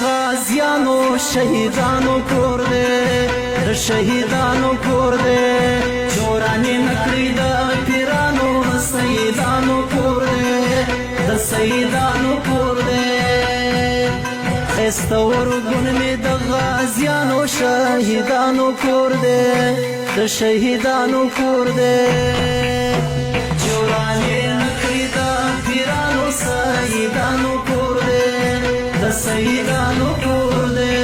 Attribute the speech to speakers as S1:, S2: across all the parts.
S1: غازیانو شهیدانو کور دی د شهیدانو کور دی چورانې نکړې د پیرانو سیدانو کور دی د سیدانو کور دی ښایسته ورګون مې د غازیانو شهیدانو کور دی د شهیدانو کور دی چورانې نکړې د پیرانو سیدانو کور دی د سیدانو کور دی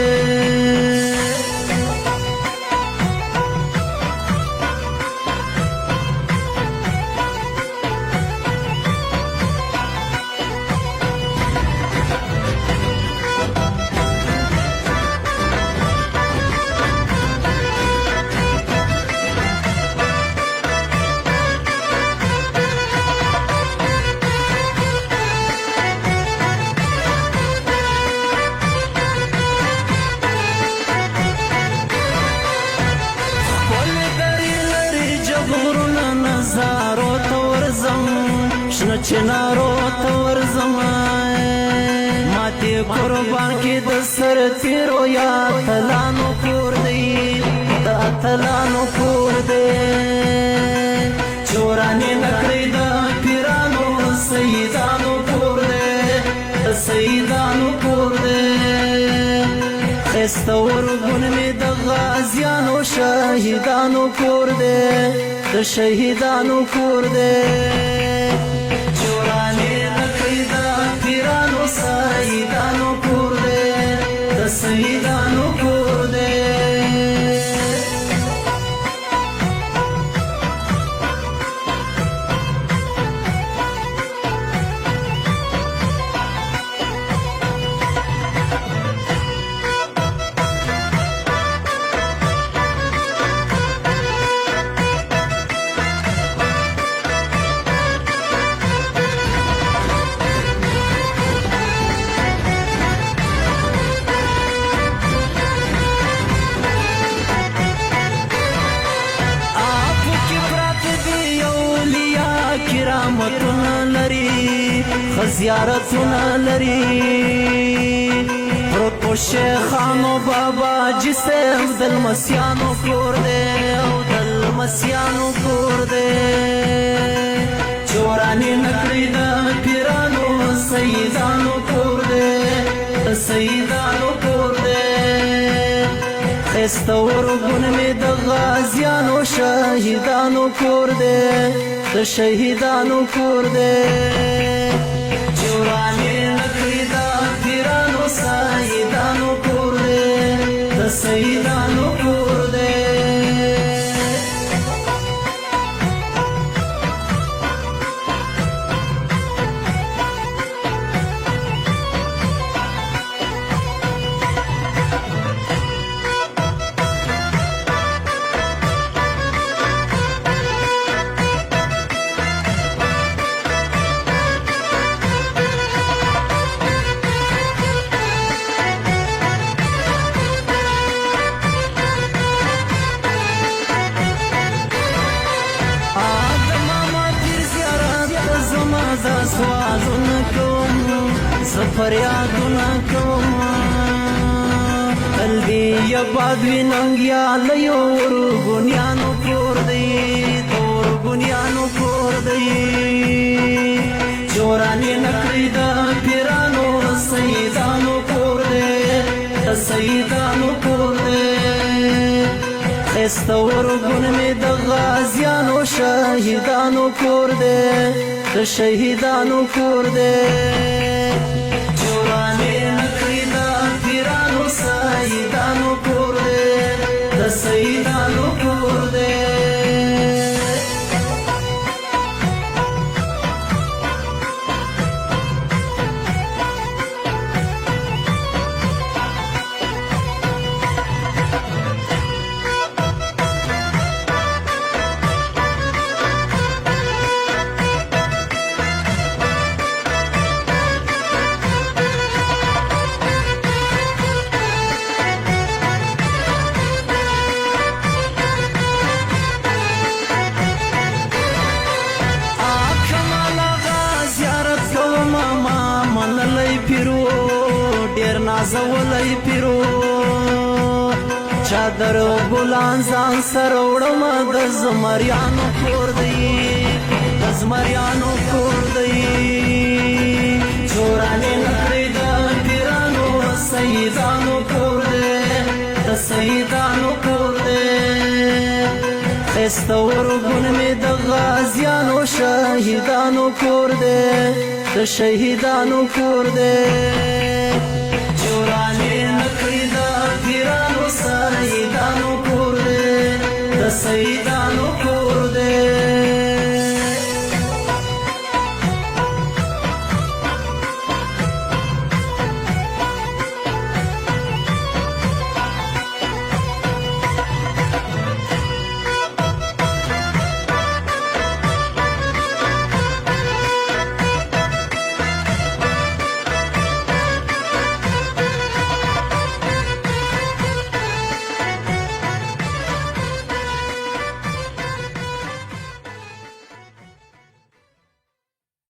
S1: نظارو ته ورځم شنه چنارو ته ورځم ماتې قربان کې د سرتېرو یا اتلانو کور دی د اتلانو کور دی چورانې نکړې د پیرانو سیدانو کور دی د سیدانو کور دی ښایسته ورګون مې د غازیانو شهیدانو کور دی د شهیدانو کور دی چورانې نکړې د پیرانو سیدانو کور دی د سیدانو کور دی کرامتونه لري خزیارتونه لري پروت په شیخانو بابا جي صاحب د لمسیانو کور دی او د لمسیانو کور دی چورانې نکړې د پیرانو سیدانو کور دی د سیدانو کور دی ښایسته ورګون مې د غازیانو شهیدانو کور دی د شهیدانو کور دی چورانې نکړې د پیرانو سیدانو کور دی د سیدانو کور دی سوالونه کوم زه فریادونه کوم قلبي یا باد وینم یا له ورګونیانو کور دی د ورګونیانو کور دی چورانې نکړې د پیرانو سیدانو کور دی د سیدانو کور دی ښایسته ورګون مې د غازیانو شهیدانو کور دی د شهیدانو کور دی چورانې نکړې د پیرانو سیدانو کور دی د سیدانو کور دی نازولی پیرو چادر ګلان ځان سره وړم د زمریانو کور دی د زمریانو کور دی چورانې نکړې د پیرانو سیدانو کور دی د سیدانو کور دی ښایسته ورغون مې د غازیانو شهیدانو کور دی د شهیدانو کور دی چورانې نکړې د پیرانو سیدانو کور دی د سیدانو